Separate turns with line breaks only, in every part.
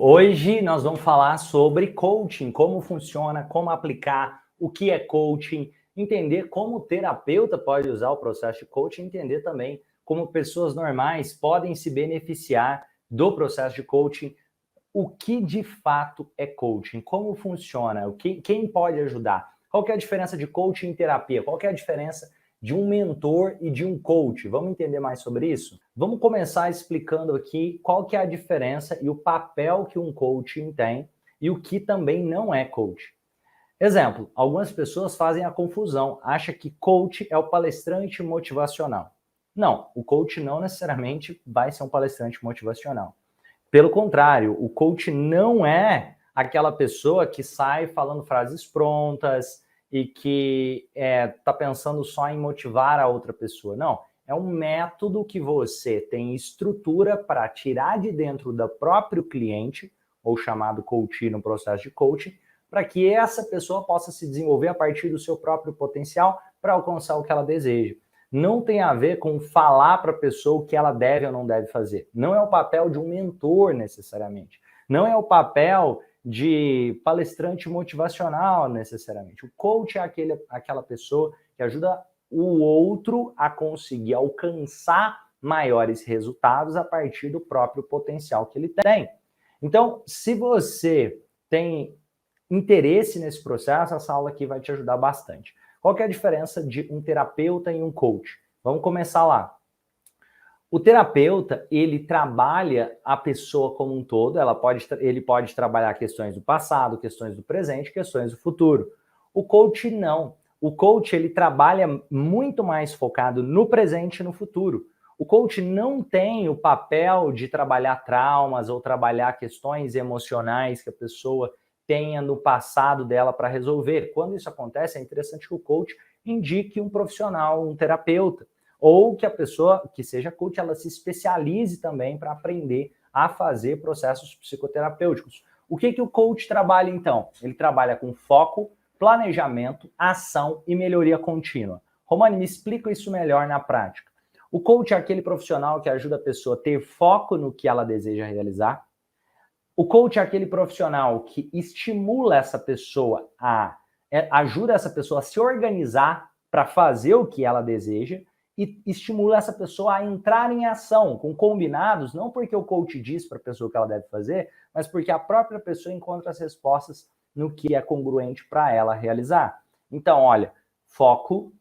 Hoje nós vamos falar sobre coaching, como funciona, como aplicar, o que é coaching, entender como o terapeuta pode usar o processo de coaching, entender também como pessoas normais podem se beneficiar do processo de coaching, o que de fato é coaching, como funciona, quem pode ajudar, qual que é a diferença de coaching e terapia, qual que é a diferença de um mentor e de um coach. Vamos entender mais sobre isso? Vamos começar explicando aqui qual que é a diferença e o papel que um coaching tem e o que também não é coach. Exemplo, algumas pessoas fazem a confusão, acham que coach é o palestrante motivacional. Não, o coach não necessariamente vai ser um palestrante motivacional. Pelo contrário, o coach não é aquela pessoa que sai falando frases prontas e que está pensando só em motivar a outra pessoa. Não, é um método que você tem estrutura para tirar de dentro do próprio cliente, ou chamado coach no processo de coaching, para que essa pessoa possa se desenvolver a partir do seu próprio potencial para alcançar o que ela deseja. Não tem a ver com falar para a pessoa o que ela deve ou não deve fazer. Não é o papel de um mentor, necessariamente. Não é o papel de palestrante motivacional, necessariamente. O coach é aquela pessoa que ajuda o outro a conseguir alcançar maiores resultados a partir do próprio potencial que ele tem. Então, se você tem interesse nesse processo, essa aula aqui vai te ajudar bastante. Qual que é a diferença de um terapeuta e um coach? Vamos começar lá. O terapeuta, ele trabalha a pessoa como um todo, ele pode trabalhar questões do passado, questões do presente, questões do futuro. O coach não. O coach, ele trabalha muito mais focado no presente e no futuro. O coach não tem o papel de trabalhar traumas ou trabalhar questões emocionais que a pessoa tenha no passado dela para resolver. Quando isso acontece, é interessante que o coach indique um profissional, um terapeuta, ou que a pessoa que seja coach, ela se especialize também para aprender a fazer processos psicoterapêuticos. O que o coach trabalha, então? Ele trabalha com foco, planejamento, ação e melhoria contínua. Romani, me explica isso melhor na prática. O coach é aquele profissional que ajuda a pessoa a ter foco no que ela deseja realizar. O coach é aquele profissional que estimula essa pessoa ajuda essa pessoa a se organizar para fazer o que ela deseja e estimula essa pessoa a entrar em ação com combinados, não porque o coach diz para a pessoa o que ela deve fazer, mas porque a própria pessoa encontra as respostas no que é congruente para ela realizar. Então, olha, foco,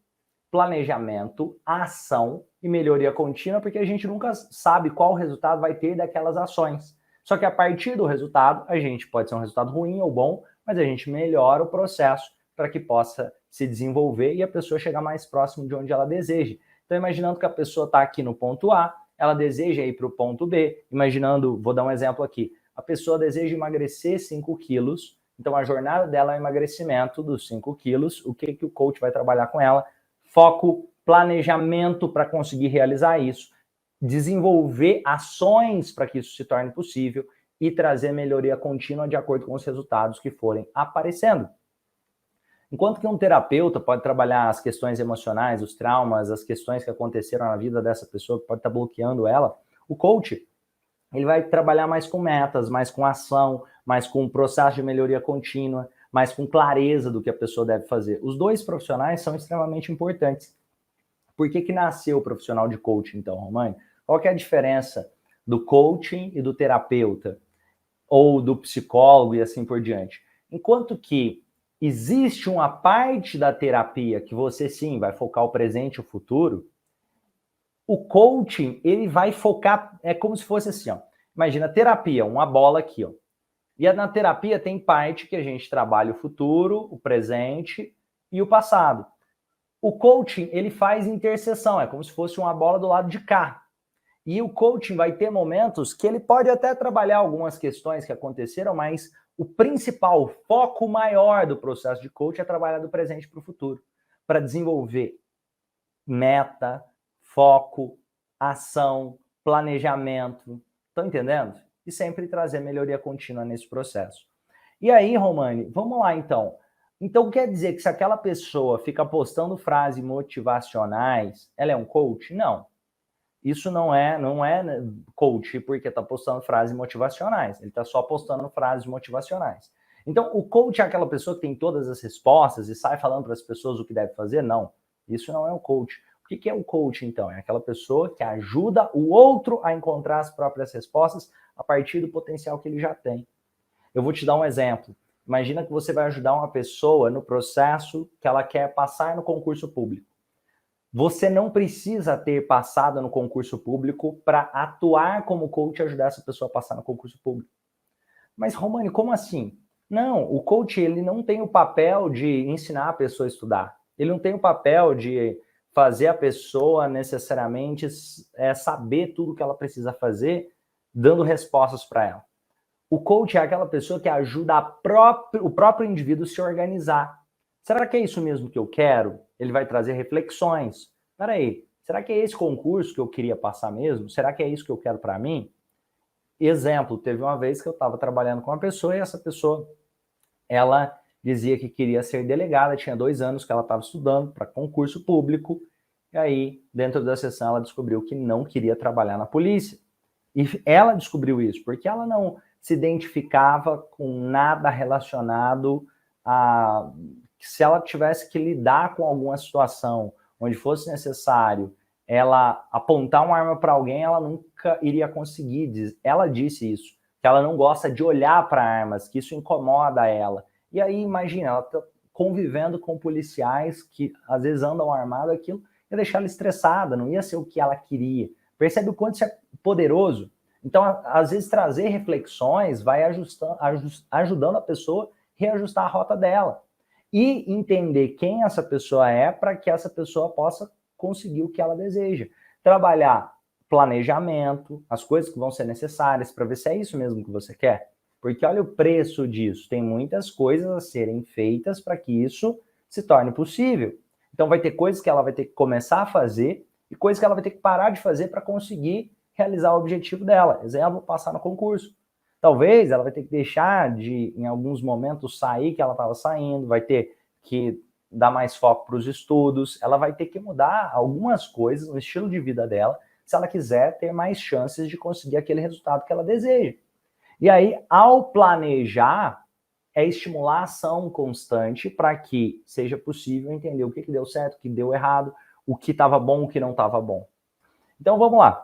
planejamento, ação e melhoria contínua, porque a gente nunca sabe qual resultado vai ter daquelas ações. Só que a partir do resultado, a gente pode ser um resultado ruim ou bom, mas a gente melhora o processo para que possa se desenvolver e a pessoa chegar mais próximo de onde ela deseja. Então, imaginando que a pessoa está aqui no ponto A, ela deseja ir para o ponto B, imaginando, vou dar um exemplo aqui, a pessoa deseja emagrecer 5 quilos, então a jornada dela é o emagrecimento dos 5 quilos, o que o coach vai trabalhar com ela? Foco, planejamento para conseguir realizar isso, desenvolver ações para que isso se torne possível e trazer melhoria contínua de acordo com os resultados que forem aparecendo. Enquanto que um terapeuta pode trabalhar as questões emocionais, os traumas, as questões que aconteceram na vida dessa pessoa, que pode estar bloqueando ela, o coach, ele vai trabalhar mais com metas, mais com ação, mais com processo de melhoria contínua, mais com clareza do que a pessoa deve fazer. Os dois profissionais são extremamente importantes. Por que nasceu o profissional de coaching, então, Romani? Qual que é a diferença do coaching e do terapeuta? Ou do psicólogo e assim por diante? Enquanto que existe uma parte da terapia que você, sim, vai focar o presente e o futuro, o coaching, ele vai focar, é como se fosse assim, ó. Imagina, terapia, uma bola aqui, ó. E na terapia tem parte que a gente trabalha o futuro, o presente e o passado. O coaching, ele faz interseção, é como se fosse uma bola do lado de cá. E o coaching vai ter momentos que ele pode até trabalhar algumas questões que aconteceram, mas o principal, o foco maior do processo de coaching é trabalhar do presente para o futuro, para desenvolver meta, foco, ação, planejamento. Estão entendendo? E sempre trazer melhoria contínua nesse processo. E aí, Romani, vamos lá então. Então quer dizer que se aquela pessoa fica postando frases motivacionais, ela é um coach? Não. isso não é coach porque está postando frases motivacionais. Ele está só postando frases motivacionais. Então, o coach é aquela pessoa que tem todas as respostas e sai falando para as pessoas o que deve fazer? Não, isso não é o coach. O que é o coach, então? É aquela pessoa que ajuda o outro a encontrar as próprias respostas a partir do potencial que ele já tem. Eu vou te dar um exemplo. Imagina que você vai ajudar uma pessoa no processo que ela quer passar no concurso público. Você não precisa ter passado no concurso público para atuar como coach e ajudar essa pessoa a passar no concurso público. Mas, Romani, como assim? Não, o coach ele não tem o papel de ensinar a pessoa a estudar. Ele não tem o papel de fazer a pessoa necessariamente saber tudo que ela precisa fazer, dando respostas para ela. O coach é aquela pessoa que ajuda o próprio indivíduo a se organizar. Será que é isso mesmo que eu quero? Ele vai trazer reflexões. Peraí, será que é esse concurso que eu queria passar mesmo? Será que é isso que eu quero para mim? Exemplo, teve uma vez que eu estava trabalhando com uma pessoa e essa pessoa, ela dizia que queria ser delegada, tinha 2 anos que ela estava estudando para concurso público, e aí, dentro da sessão, ela descobriu que não queria trabalhar na polícia. E ela descobriu isso, porque ela não se identificava com nada relacionado a... Se ela tivesse que lidar com alguma situação onde fosse necessário ela apontar uma arma para alguém, ela nunca iria conseguir. Ela disse isso, que ela não gosta de olhar para armas, que isso incomoda ela. E aí, imagina, ela está convivendo com policiais que às vezes andam armados, aquilo ia deixar ela estressada, não ia ser o que ela queria. Percebe o quanto isso é poderoso? Então, às vezes, trazer reflexões vai ajudando a pessoa a reajustar a rota dela. E entender quem essa pessoa é para que essa pessoa possa conseguir o que ela deseja. Trabalhar planejamento, as coisas que vão ser necessárias para ver se é isso mesmo que você quer. Porque olha o preço disso. Tem muitas coisas a serem feitas para que isso se torne possível. Então vai ter coisas que ela vai ter que começar a fazer e coisas que ela vai ter que parar de fazer para conseguir realizar o objetivo dela. Exemplo, passar no concurso. Talvez ela vai ter que deixar de, em alguns momentos, sair que ela estava saindo, vai ter que dar mais foco para os estudos, ela vai ter que mudar algumas coisas no estilo de vida dela, se ela quiser ter mais chances de conseguir aquele resultado que ela deseja. E aí, ao planejar, é estimular a ação constante para que seja possível entender o que deu certo, o que deu errado, o que estava bom, o que não estava bom. Então, vamos lá.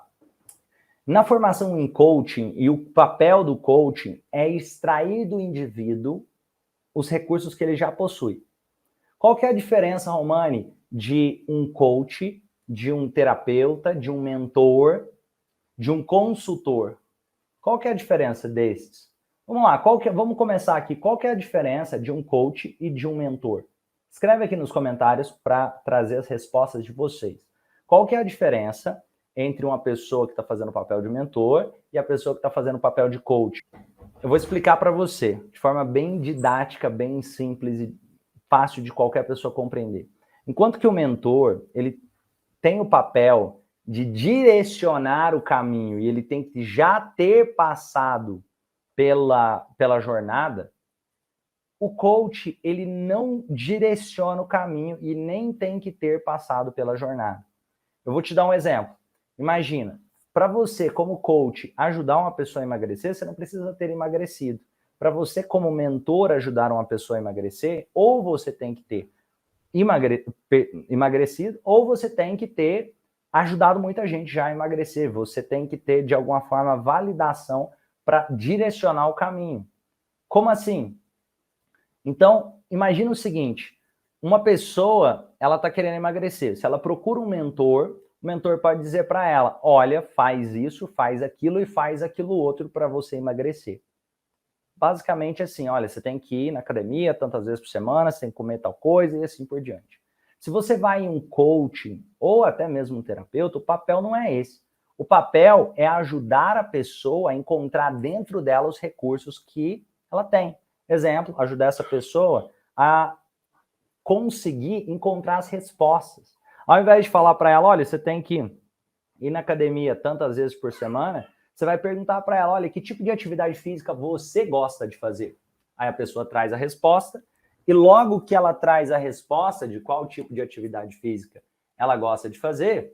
Na formação em coaching, e o papel do coaching é extrair do indivíduo os recursos que ele já possui. Qual que é a diferença, Romani, de um coach, de um terapeuta, de um mentor, de um consultor? Qual que é a diferença desses? Vamos lá, vamos começar aqui. Qual que é a diferença de um coach e de um mentor? Escreve aqui nos comentários para trazer as respostas de vocês. Qual que é a diferença entre uma pessoa que está fazendo o papel de mentor e a pessoa que está fazendo o papel de coach? Eu vou explicar para você, de forma bem didática, bem simples e fácil de qualquer pessoa compreender. Enquanto que o mentor, ele tem o papel de direcionar o caminho e ele tem que já ter passado pela jornada, o coach, ele não direciona o caminho e nem tem que ter passado pela jornada. Eu vou te dar um exemplo. Imagina, para você, como coach, ajudar uma pessoa a emagrecer, você não precisa ter emagrecido. Para você, como mentor, ajudar uma pessoa a emagrecer, ou você tem que ter emagrecido, ou você tem que ter ajudado muita gente já a emagrecer. Você tem que ter, de alguma forma, validação para direcionar o caminho. Como assim? Então, imagina o seguinte, uma pessoa, ela está querendo emagrecer. Se ela procura um mentor, o mentor pode dizer para ela, olha, faz isso, faz aquilo e faz aquilo outro para você emagrecer. Basicamente assim, olha, você tem que ir na academia tantas vezes por semana, você tem que comer tal coisa e assim por diante. Se você vai em um coaching ou até mesmo um terapeuta, o papel não é esse. O papel é ajudar a pessoa a encontrar dentro dela os recursos que ela tem. Exemplo, ajudar essa pessoa a conseguir encontrar as respostas. Ao invés de falar para ela, olha, você tem que ir na academia tantas vezes por semana, você vai perguntar para ela, olha, que tipo de atividade física você gosta de fazer? Aí a pessoa traz a resposta, e logo que ela traz a resposta de qual tipo de atividade física ela gosta de fazer,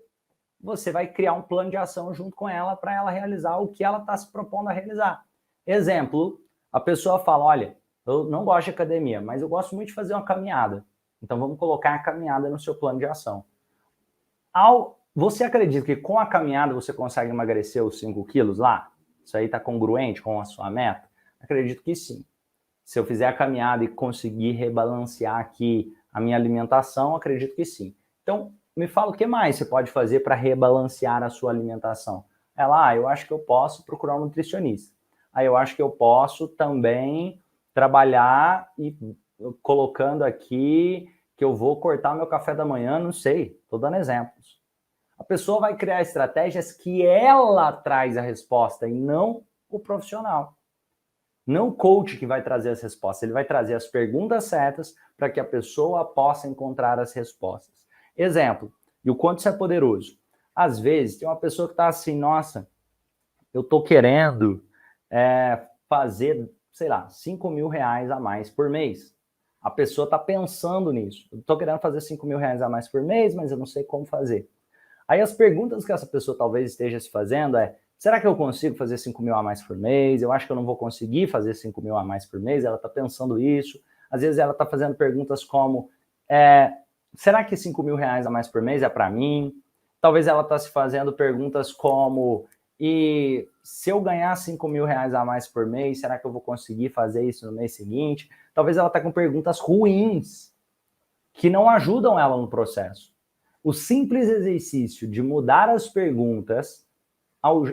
você vai criar um plano de ação junto com ela para ela realizar o que ela está se propondo a realizar. Exemplo, a pessoa fala, olha, eu não gosto de academia, mas eu gosto muito de fazer uma caminhada. Então vamos colocar a caminhada no seu plano de ação. Você acredita que com a caminhada você consegue emagrecer os 5 quilos lá? Isso aí está congruente com a sua meta? Acredito que sim. Se eu fizer a caminhada e conseguir rebalancear aqui a minha alimentação, acredito que sim. Então, me fala o que mais você pode fazer para rebalancear a sua alimentação. Ela, eu acho que eu posso procurar um nutricionista. Aí eu acho que eu posso também trabalhar e colocando aqui que eu vou cortar meu café da manhã, não sei, estou dando exemplos. A pessoa vai criar estratégias que ela traz a resposta e não o profissional. Não o coach que vai trazer as respostas, ele vai trazer as perguntas certas para que a pessoa possa encontrar as respostas. Exemplo, e o quanto isso é poderoso. Às vezes, tem uma pessoa que está assim, nossa, eu estou querendo fazer, sei lá, 5 mil reais a mais por mês. A pessoa está pensando nisso. Eu estou querendo fazer 5 mil reais a mais por mês, mas eu não sei como fazer. Aí as perguntas que essa pessoa talvez esteja se fazendo será que eu consigo fazer 5 mil a mais por mês? Eu acho que eu não vou conseguir fazer 5 mil a mais por mês. Ela está pensando isso. Às vezes ela está fazendo perguntas como, será que 5 mil reais a mais por mês é para mim? Talvez ela está se fazendo perguntas como, e se eu ganhar 5 mil reais a mais por mês, será que eu vou conseguir fazer isso no mês seguinte? Talvez ela está com perguntas ruins que não ajudam ela no processo. O simples exercício de mudar as perguntas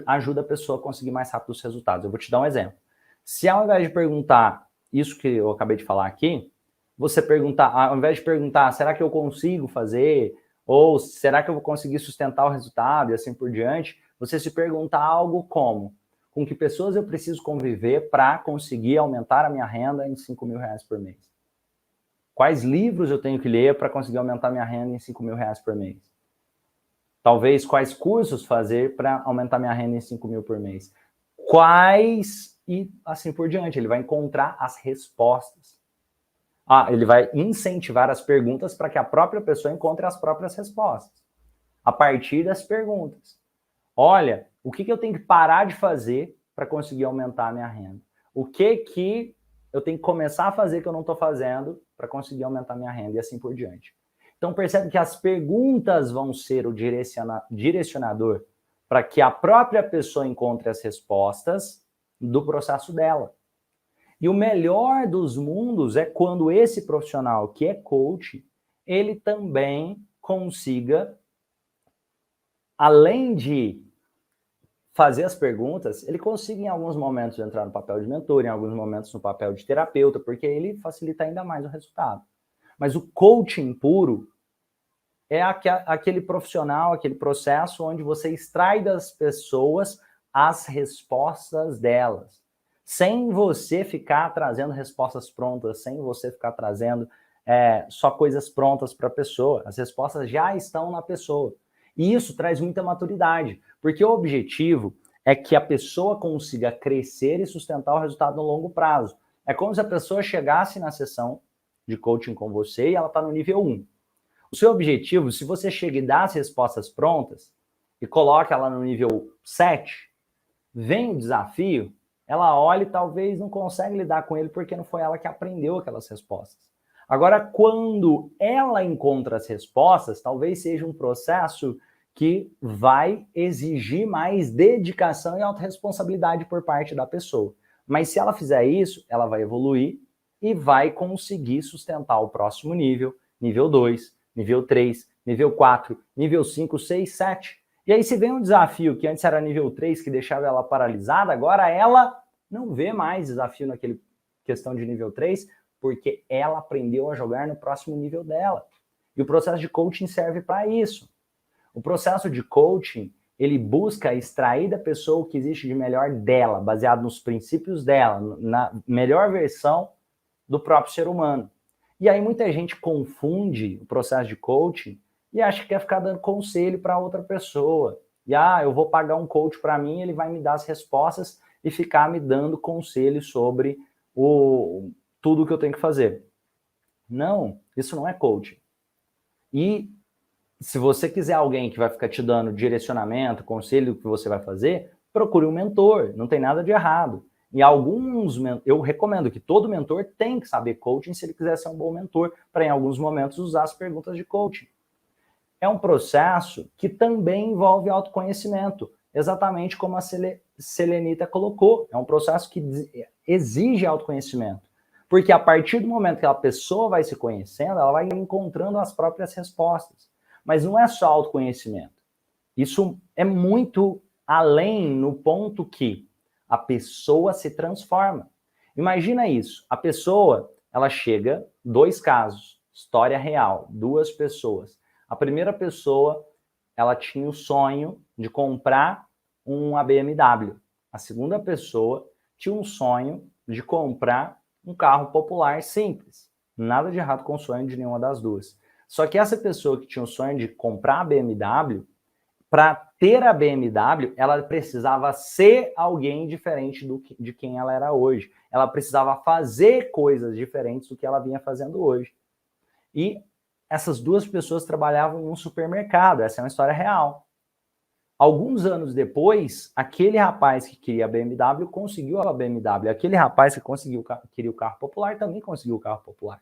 ajuda a pessoa a conseguir mais rápido os resultados. Eu vou te dar um exemplo. Se ao invés de perguntar isso que eu acabei de falar aqui, você perguntar, ao invés de perguntar, será que eu consigo fazer? Ou será que eu vou conseguir sustentar o resultado? E assim por diante, você se perguntar algo como, com que pessoas eu preciso conviver para conseguir aumentar a minha renda em 5 mil reais por mês? Quais livros eu tenho que ler para conseguir aumentar minha renda em 5 mil reais por mês? Talvez quais cursos fazer para aumentar minha renda em 5 mil por mês? Quais e assim por diante. Ele vai encontrar as respostas. Ele vai incentivar as perguntas para que a própria pessoa encontre as próprias respostas. A partir das perguntas. Olha, o que eu tenho que parar de fazer para conseguir aumentar a minha renda? O que eu tenho que começar a fazer que eu não estou fazendo para conseguir aumentar a minha renda e assim por diante. Então percebe que as perguntas vão ser o direcionador para que a própria pessoa encontre as respostas do processo dela. E o melhor dos mundos é quando esse profissional que é coach, ele também consiga, além de fazer as perguntas, ele consiga em alguns momentos entrar no papel de mentor, em alguns momentos no papel de terapeuta, porque ele facilita ainda mais o resultado. Mas o coaching puro é aquele profissional, aquele processo onde você extrai das pessoas as respostas delas, sem você ficar trazendo respostas prontas, sem você ficar trazendo só coisas prontas para a pessoa. As respostas já estão na pessoa. E isso traz muita maturidade, porque o objetivo é que a pessoa consiga crescer e sustentar o resultado no longo prazo. É como se a pessoa chegasse na sessão de coaching com você e ela está no nível 1. O seu objetivo, se você chega e dá as respostas prontas e coloca ela no nível 7, vem o desafio, ela olha e talvez não consegue lidar com ele porque não foi ela que aprendeu aquelas respostas. Agora, quando ela encontra as respostas, talvez seja um processo que vai exigir mais dedicação e autorresponsabilidade por parte da pessoa. Mas se ela fizer isso, ela vai evoluir e vai conseguir sustentar o próximo nível, nível 2, nível 3, nível 4, nível 5, 6, 7. E aí se vem um desafio que antes era nível 3, que deixava ela paralisada, agora ela não vê mais desafio naquele questão de nível 3, porque ela aprendeu a jogar no próximo nível dela. E o processo de coaching serve para isso. O processo de coaching, ele busca extrair da pessoa o que existe de melhor dela, baseado nos princípios dela, na melhor versão do próprio ser humano. E aí muita gente confunde o processo de coaching e acha que quer ficar dando conselho para outra pessoa. E eu vou pagar um coach para mim, ele vai me dar as respostas e ficar me dando conselhos sobre tudo o que eu tenho que fazer. Não, isso não é coaching. E Se você quiser alguém que vai ficar te dando direcionamento, conselho do que você vai fazer, procure um mentor, não tem nada de errado. E eu recomendo que todo mentor tem que saber coaching se ele quiser ser um bom mentor, para em alguns momentos usar as perguntas de coaching. É um processo que também envolve autoconhecimento, exatamente como a Selenita colocou. É um processo que exige autoconhecimento. Porque a partir do momento que a pessoa vai se conhecendo, ela vai encontrando as próprias respostas. Mas não é só autoconhecimento. Isso é muito além no ponto que a pessoa se transforma. Imagina isso. A pessoa, ela chega, 2 casos, história real, 2 pessoas. A primeira pessoa, ela tinha o sonho de comprar uma BMW. A segunda pessoa tinha um sonho de comprar um carro popular simples. Nada de errado com o sonho de nenhuma das duas. Só que essa pessoa que tinha o sonho de comprar a BMW, para ter a BMW, ela precisava ser alguém diferente de quem ela era hoje. Ela precisava fazer coisas diferentes do que ela vinha fazendo hoje. E essas 2 pessoas trabalhavam em um supermercado. Essa é uma história real. Alguns anos depois, aquele rapaz que queria a BMW conseguiu a BMW. Aquele rapaz que queria o carro popular também conseguiu o carro popular.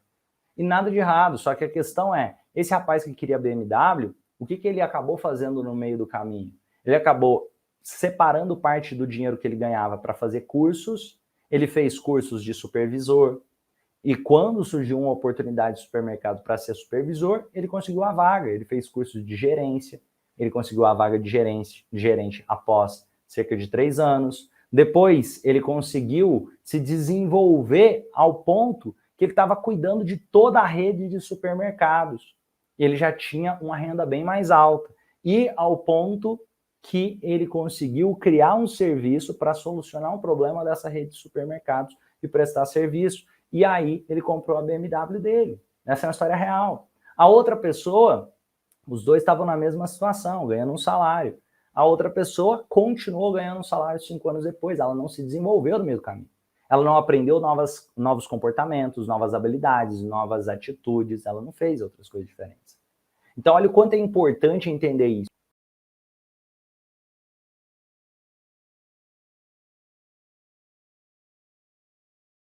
E nada de errado, só que a questão é, esse rapaz que queria BMW, o que ele acabou fazendo no meio do caminho? Ele acabou separando parte do dinheiro que ele ganhava para fazer cursos, ele fez cursos de supervisor, e quando surgiu uma oportunidade de supermercado para ser supervisor, ele conseguiu a vaga, ele fez cursos de gerência, ele conseguiu a vaga de gerente após cerca de 3 anos. Depois, ele conseguiu se desenvolver ao ponto que ele estava cuidando de toda a rede de supermercados. Ele já tinha uma renda bem mais alta. E ao ponto que ele conseguiu criar um serviço para solucionar um problema dessa rede de supermercados e prestar serviço. E aí ele comprou a BMW dele. Essa é uma história real. A outra pessoa, os dois estavam na mesma situação, ganhando um salário. A outra pessoa continuou ganhando um salário 5 anos depois. Ela não se desenvolveu no meio do caminho. Ela não aprendeu novos comportamentos, novas habilidades, novas atitudes. Ela não fez outras coisas diferentes. Então, olha o quanto é importante entender isso.